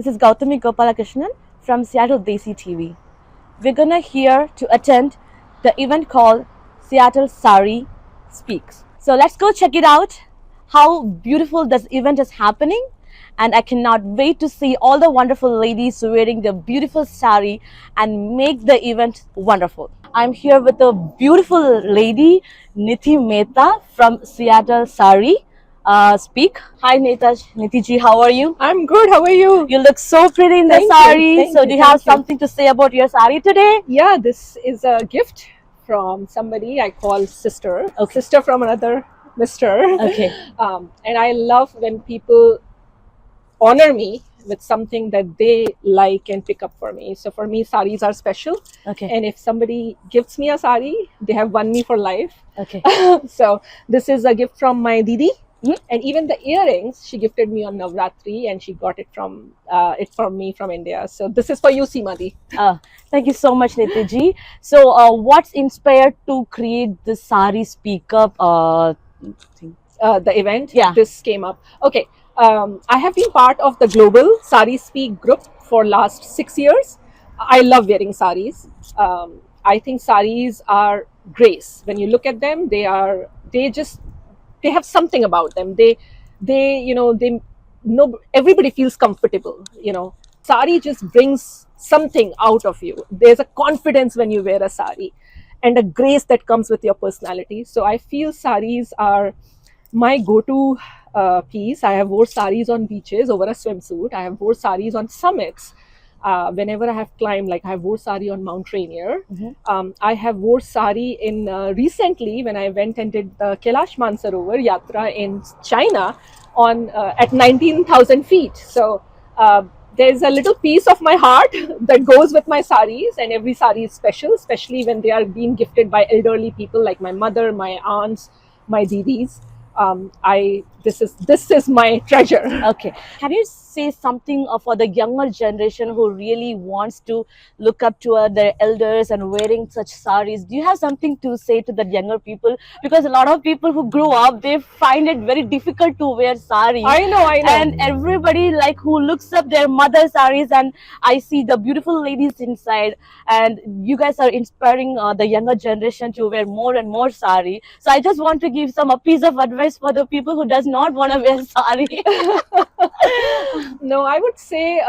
This is Gautami Gopalakrishnan from Seattle Desi TV. We're gonna here to attend the event called Seattle Sari Speaks. So let's go check it out. How beautiful this event is happening, and I cannot wait to see all the wonderful ladies wearing the beautiful sari and make the event wonderful. I'm here with a beautiful lady, Niti Mehta from Seattle Sari Speak. Hi Niti ji, how are you? I'm good. How are you? You look so pretty in the Thank you, sari. thank So you, do you have thank you. something to say about your sari today? Yeah, this is a gift from somebody I call sister. Okay. Sister from another Mister. Okay. And I love when people honor me with something that they like and pick up for me. So for me, saris are special. Okay. And if somebody gives me a sari, they have won me for life. Okay. So this is a gift from my Didi. Mhm. And even the earrings she gifted me on Navratri, and she got it from me from India. So this is for you, Seemadi. Thank you so much, Niti ji. So what's inspired to create the sari speak up thing? The event. Yeah. This came up. Okay. I have been part of the global Sari Speak group for last 6 years. I love wearing saris. I think saris are grace. When you look at them, they have something about them. They know everybody feels comfortable. Sari just brings something out of you. There's a confidence when you wear a sari, and a grace that comes with your personality. So I feel saris are my go-to piece. I have wore saris on beaches over a swimsuit. I have wore saris on summits. Whenever I have climbed, like I have wore sari on Mount Rainier. Mm-hmm. I have wore sari in recently when I went and did the Kailash Mansarovar Yatra in China on at 19,000 feet. So there's a little piece of my heart that goes with my saris, and every sari is special, especially when they are being gifted by elderly people like my mother, my aunts, my didis. This is my treasure. Okay. Can you say something for the younger generation who really wants to look up to their elders and wearing such saris? Do you have something to say to the younger people? Because a lot of people who grew up, they find it very difficult to wear saris. I know. And everybody like who looks up their mother saris, and I see the beautiful ladies inside, and you guys are inspiring the younger generation to wear more and more sari. So I just want to give a piece of advice for the people who does not want to wear sari. No, I would say,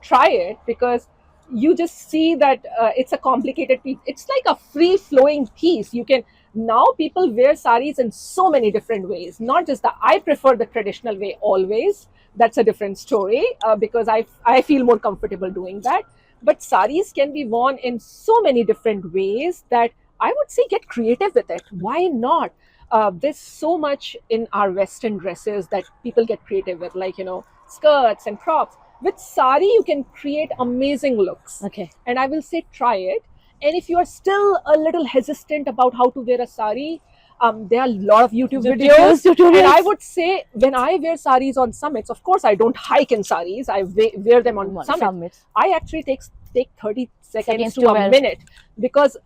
try it, because you just see that it's a complicated piece. It's like a free flowing piece. Now people wear saris in so many different ways, not just I prefer the traditional way always. That's a different story because I feel more comfortable doing that. But saris can be worn in so many different ways that I would say get creative with it. Why not? There's so much in our Western dresses that people get creative with, like, skirts and props. With sari, you can create amazing looks. Okay. And I will say try it. And if you are still a little hesitant about how to wear a sari, there are a lot of YouTube videos. Tutorials. And I would say when I wear saris on summits, of course, I don't hike in saris. I wear them on summits. I actually take 30 seconds to a minute,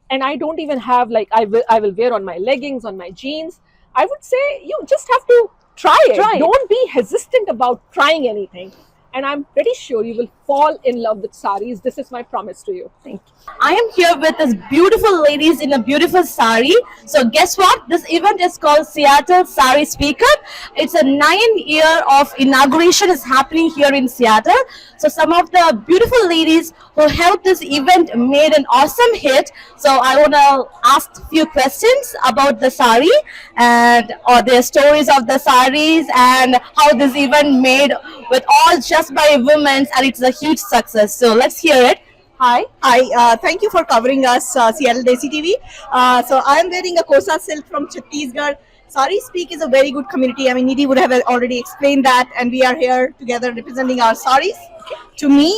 and I don't even have I will wear on my leggings, on my jeans. I would say you just have to try it. Don't be hesitant about trying anything. And I'm pretty sure you will fall in love with saris. This is my promise to you. Thank you. I am here with this beautiful ladies in a beautiful sari. So guess what? This event is called Seattle Sari Speak Up. It's a 9-year of inauguration is happening here in Seattle. So some of the beautiful ladies who helped this event made an awesome hit. So I want to ask a few questions about the sari and or their stories of the saris and how this event made with all just by women, and it's a huge success. So let's hear it. Hi. Hi, thank you for covering us, Seattle Desi TV. So I am wearing a Kosa silk from Chhattisgarh. Sari Speak is a very good community. I mean, Nidhi would have already explained that, and we are here together representing our saris. To me,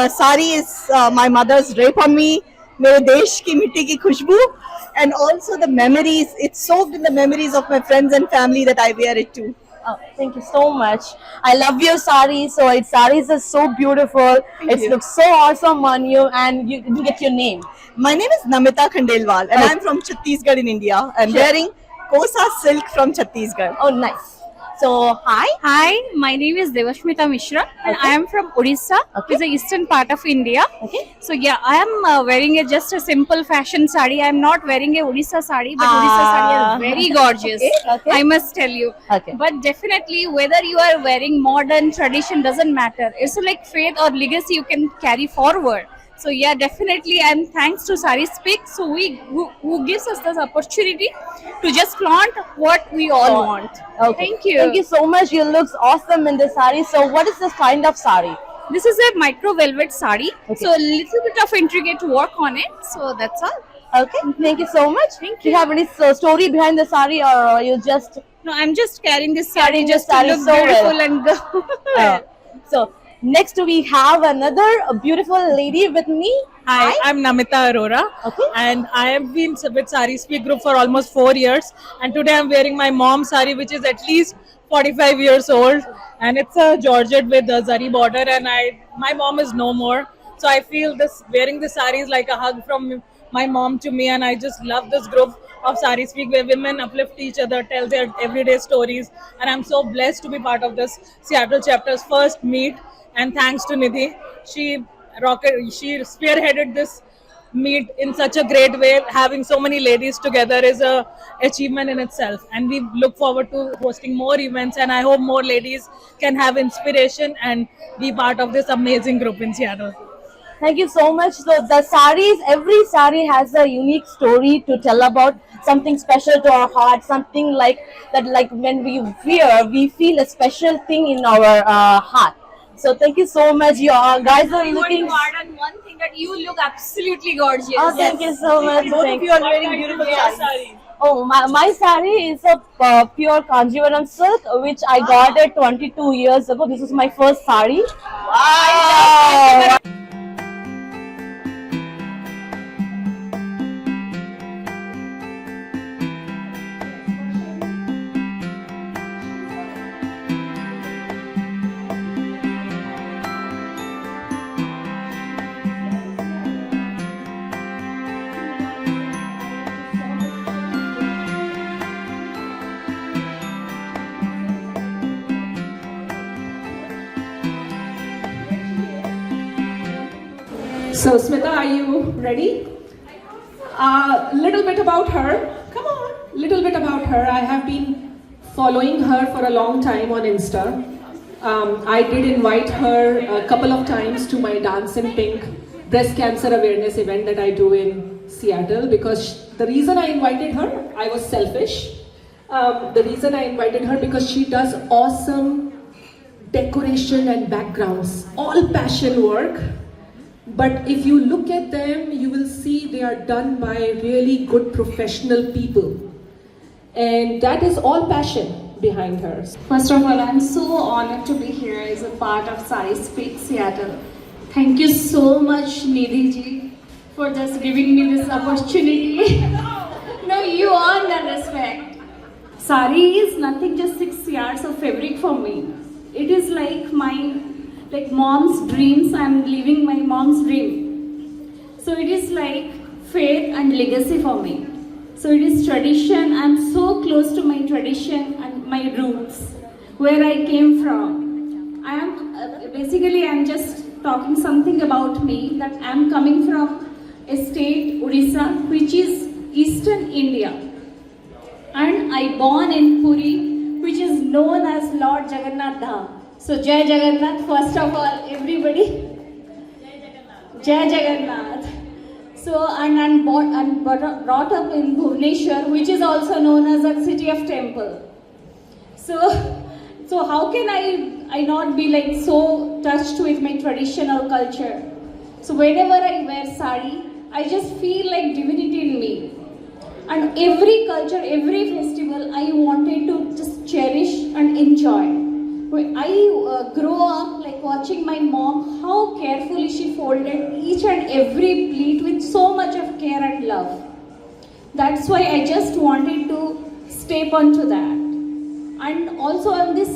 sari is my mother's drape on me, mere desh ki mitti ki khushboo, and also the memories. It's soaked in the memories of my friends and family that I wear it to. Oh, thank you so much. I love your sari. So its saris are so beautiful. It looks so awesome on you, and you can get your name. My name is Namita Khandelwal, and I'm from Chhattisgarh in India. I'm wearing Kosa silk from Chhattisgarh. Oh, nice. So hi. Hi, my name is Devashmita Mishra and Okay. I am from Odisha, which is the eastern part of India. Okay. So yeah, I am wearing just a simple fashion sari. I am not wearing a Odisha sari, but Ah. Odisha sari is very gorgeous. Okay. I must tell you. Okay. But definitely, whether you are wearing modern tradition doesn't matter. It's like faith or legacy you can carry forward. So yeah, definitely, and thanks to Sari Speak, so who gives us this opportunity to just flaunt what we all want. Okay. Thank you. Thank you so much. You looks awesome in this sari. So what is this kind of sari? This is a micro velvet sari, Okay. so a little bit of intricate work on it. So that's all. Okay. Thank you so much. Thank Do you have any story behind the sari, or you just No, I'm just carrying this Carrying sari this just to sari look so well. beautiful and go. so? Next we have another beautiful lady with me. Hi, I'm Namita Arora. Okay. And I have been with Sari Speak Group for almost 4 years. And today I'm wearing my mom's sari, which is at least 45 years old. And it's a Georgette with a zari border. And my mom is no more. So I feel this wearing this sari is like a hug from my mom to me. And I just love this group of Sari Speak, where women uplift each other, tell their everyday stories. And I'm so blessed to be part of this Seattle chapter's first meet. And thanks to Nidhi, she spearheaded this meet in such a great way. Having so many ladies together is a achievement in itself, and we look forward to hosting more events. And I hope more ladies can have inspiration and be part of this amazing group in Seattle. Thank you so much. So the saris, every sari has a unique story to tell about, something special to our heart, something like that. Like when we wear, we feel a special thing in our heart. So thank you so much. You guys are looking. And one thing that you look absolutely gorgeous. Oh, thank you so much. Both Thank of you are wearing beautiful sarees. Oh, my sari is a pure Kanjivaram silk, which I got it 22 years ago. This is my first sari. Wow! So, Smita, are you ready? Little bit about her. Come on. Little bit about her. I have been following her for a long time on Insta. I did invite her a couple of times to my Dance in Pink breast cancer awareness event that I do in Seattle, because the reason I invited her, I was selfish. The reason I invited her because she does awesome decoration and backgrounds, all passion work. But if you look at them, you will see they are done by really good professional people. And that is all passion behind her. First of all, I'm so honored to be here as a part of Sari Speak Seattle. Thank you so much, Nidhi ji, for just giving me this opportunity. No, you earned that respect. Sari is nothing just 6 yards of fabric for me. It is like my mom's dreams. I'm living my mom's dream. So it is like faith and legacy for me. So it is tradition. I'm so close to my tradition and my roots, where I came from. I am basically, I'm just talking something about me, that I'm coming from a state, Odisha, which is eastern India. And I born in Puri, which is known as Lord Jagannath Dham. So Jai Jagannath, first of all, everybody. Jai Jagannath. So, and I'm brought up in Bhubaneswar, which is also known as a city of temple. So how can I not be like so touched with my tradition or culture? So whenever I wear sari, I just feel like divinity in me. And every culture, every festival, I wanted to just cherish and enjoy. I grew up like watching my mom, how carefully she folded each and every pleat with so much of care and love. That's why I just wanted to step onto that. And also on this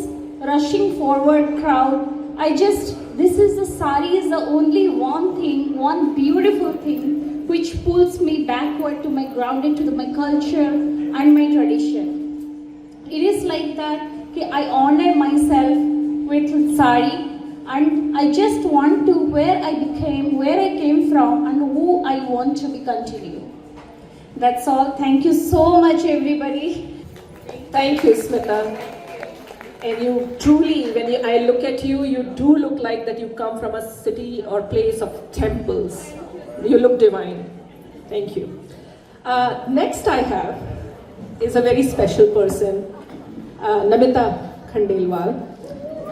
rushing forward crowd, this is the sari is the only one thing, one beautiful thing which pulls me backward to my grounded to my culture and my tradition. It is like that कि I honored myself with sari, and I just want to where I became, where I came from, and who I want to be continue. That's all. Thank you so much, everybody. Thank you, Smita. And you truly, when I look at you, you do look like that you come from a city or place of temples. You look divine. Thank you. Next I have is a very special person, Namita Khandelwal.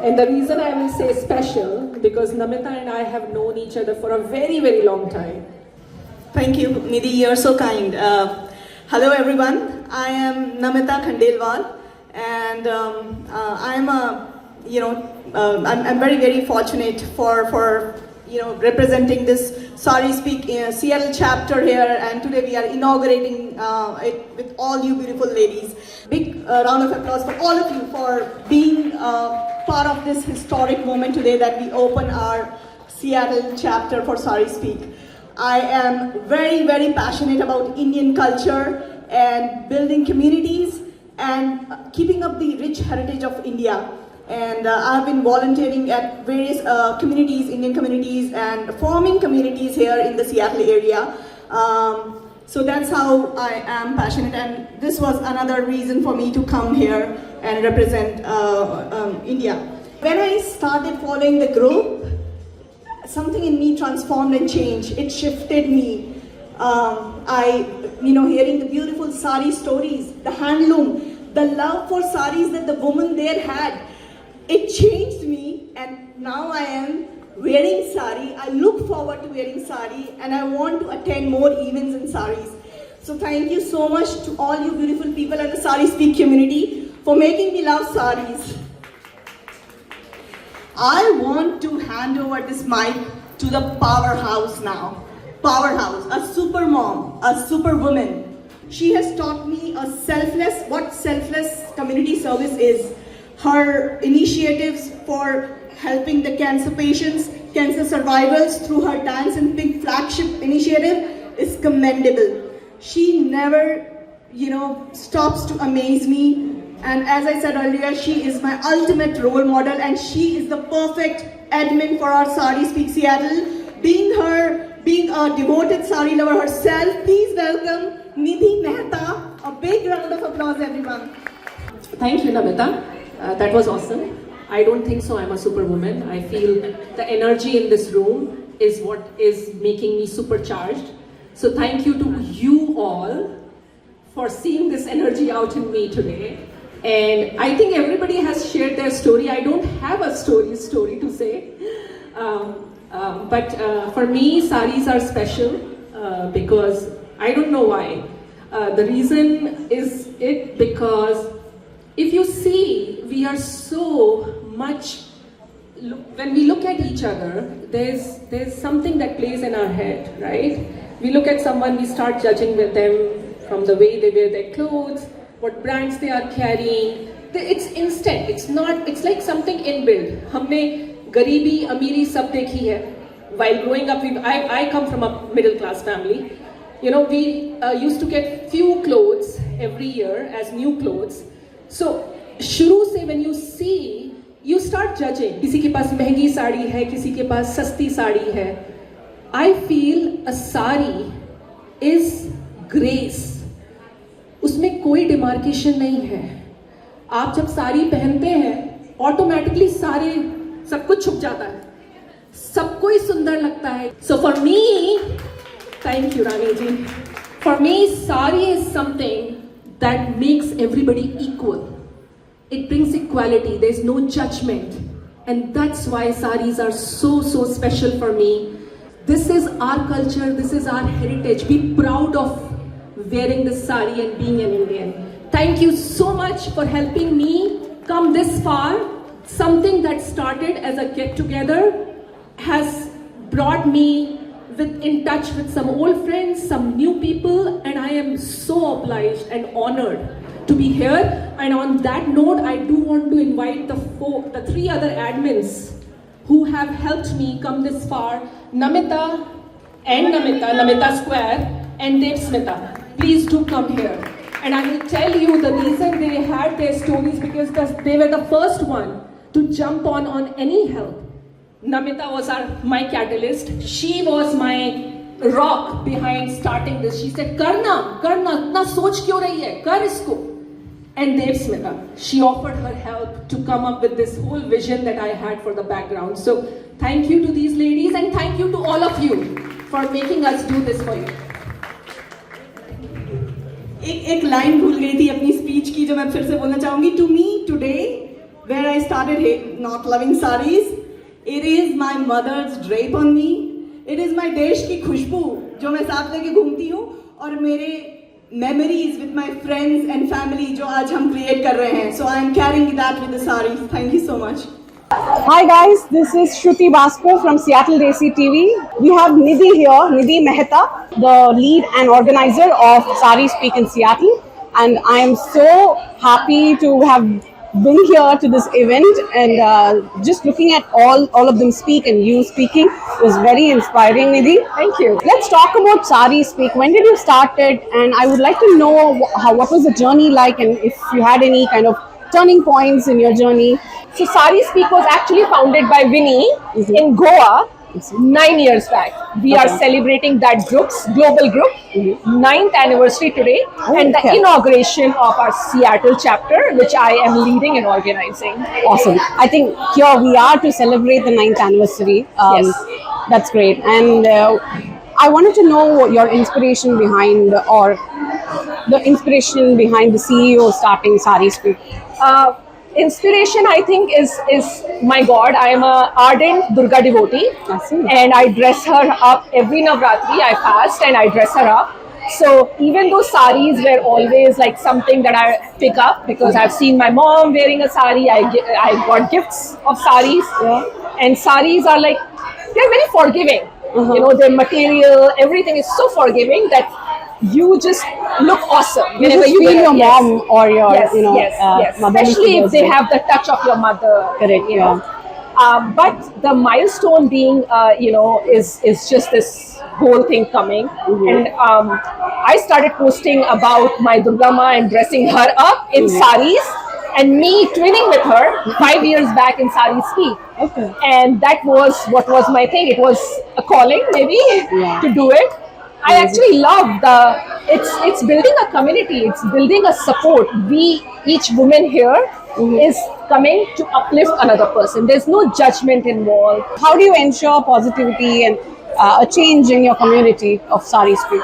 And the reason I will say special, because Namita and I have known each other for a very, very long time. Thank you, Nidhi. You're so kind. Hello, everyone. I am Namita Khandelwal, and I'm I'm very, very fortunate for representing this Sari Speak Seattle chapter here, and today we are inaugurating it with all you beautiful ladies. Big round of applause for all of you for being part of this historic moment today that we open our Seattle chapter for Sari Speak. I am very, very passionate about Indian culture and building communities and keeping up the rich heritage of India. And I've been volunteering at various communities, Indian communities, and forming communities here in the Seattle area. So that's how I am passionate, and this was another reason for me to come here and represent India. When I started following the group, something in me transformed and changed. It shifted me. Hearing the beautiful sari stories, the handloom, the love for saris that the woman there had, it changed me, and now I am wearing sari. I look forward to wearing sari, and I want to attend more events in saris. So thank you so much to all you beautiful people at the Sari Speak community for making me love saris. I want to hand over this mic to the powerhouse now. Powerhouse, a super mom, a super woman. She has taught me what selfless community service is. Her initiatives for helping the cancer patients, cancer survivors through her Dance and Pink flagship initiative is commendable. She never, stops to amaze me. And as I said earlier, she is my ultimate role model, and she is the perfect admin for our Sari Speak Seattle. Being a devoted sari lover herself, please welcome Nidhi Mehta. A big round of applause, everyone. Thank you, Namita. That was awesome. I don't think so. I'm a superwoman. I feel the energy in this room is what is making me supercharged. So thank you to you all for seeing this energy out in me today. And I think everybody has shared their story. I don't have a story to say. But for me, saris are special because I don't know why. The reason is because if you see, we are so much, when we look at each other, there's something that plays in our head, right? We look at someone, we start judging with them from the way they wear their clothes, what brands they are carrying. It's instant. It's like something inbuilt. हमने गरीबी, अमीरी सब देखी है. While growing up, I come from a middle class family. We used to get few clothes every year as new clothes. So शुरू से when you see, you start judging. किसी के पास महंगी साड़ी है, किसी के पास सस्ती साड़ी है. I feel a sari is grace. उसमें कोई डिमार्केशन नहीं है. आप जब साड़ी पहनते हैं, ऑटोमेटिकली सब कुछ छुप जाता है, सबको ही सुंदर लगता है. So for me, thank you Rani ji. For me, sari is something that makes everybody equal. It brings equality. There's no judgment, and that's why saris are so special for me. This is our culture. This is our heritage. Be proud of wearing this sari and being an Indian. Thank you so much for helping me come this far. Something that started as a get-together has brought me in touch with some old friends, some new people, and I am so obliged and honored to be here. And on that note, I do want to invite the three other admins who have helped me come this far, Namita Square, and Dev Smita. Please do come here. And I will tell you the reason they had their stories because they were the first one to jump on any help. Namita was my catalyst. She was my rock behind starting this. She said, Karna, itna soch kyo rahi hai? Kar isko. And Dev Smita, she offered her help to come up with this whole vision that I had for the background. So thank you to these ladies and thank you to all of you for making us do this for you. एक line भूल गई थी अपनी speech की जो मैं फिर से बोलना चाहूंगी. To me today, where I started not loving saris, it is my mother's drape on me. It is my देश की खुशबू जो मैं साथ लेके घूमती हूँ और मेरे memories with my friends and family जो आज हम create कर रहे हैं. So I am carrying that with the saris. Thank you so much. Hi guys, this is Shruti Bhaskar from Seattle Desi TV. We have Nidhi here, Nidhi Mehta, the lead and organizer of Sari Speak in Seattle. And I am so happy to have been here to this event and just looking at all of them speak and you speaking was very inspiring, Nidhi. Thank you. Let's talk about Sari Speak. When did you start it? And I would like to know what was the journey like and if you had any kind of turning points in your journey. So Sari Speak was actually founded by Winnie in Goa 9 years back. We are celebrating that group's global group 9th anniversary today and the inauguration of our Seattle chapter, which I am leading and organizing. Awesome. I think here we are to celebrate the 9th anniversary. Yes. That's great. And I wanted to know your inspiration behind or the inspiration behind the CEO starting Sari Speak. Inspiration, I think, is my God. I am a ardent Durga devotee, and I dress her up every Navratri. I fast and I dress her up. So even though saris were always like something that I pick up because I've seen my mom wearing a sari, I got gifts of saris, and saris are like they're very forgiving. You know, their material, everything is so forgiving that you just look awesome whenever you feel your mom or your mother, especially if they have the touch of your mother. Correct. But the milestone being is just this whole thing coming, and I started posting about my Durga Ma and dressing her up in saris and me twinning with her 5 years back in Sari Speak. And that was what was my thing. It was a calling maybe to do it. I actually love it's building a community, it's building a support. Each woman here is coming to uplift another person. There's no judgment involved. How do you ensure positivity and a change in your community of Sari Speak?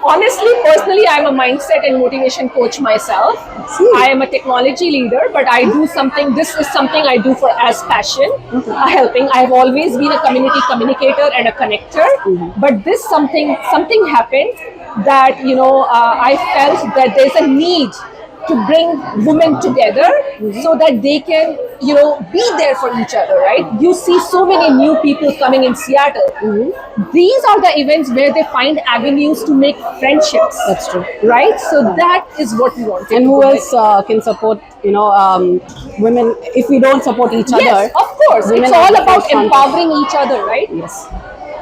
Honestly, personally, I'm a mindset and motivation coach myself. I am a technology leader, but I do something, this is something I do for as passion, helping. I've always been a community communicator and a connector, but this something happened that, I felt that there's a need to bring women together so that they can, be there for each other, right? You see so many new people coming in Seattle. These are the events where they find avenues to make friendships. That's true. Right? So that is what we want. And who else can support, women if we don't support each other? Yes, of course. It's all about empowering each other, right? Yes.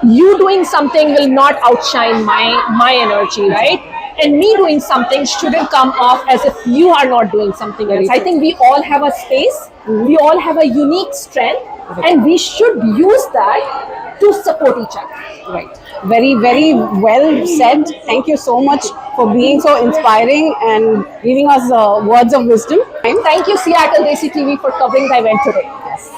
You doing something will not outshine my energy, right? And me doing something shouldn't come off as if you are not doing something else. I think we all have a space, we all have a unique strength, and we should use that to support each other. Right. Very, very well said. Thank you so much for being so inspiring and giving us words of wisdom. Thank you, Seattle Desi TV, for covering the event today. Yes.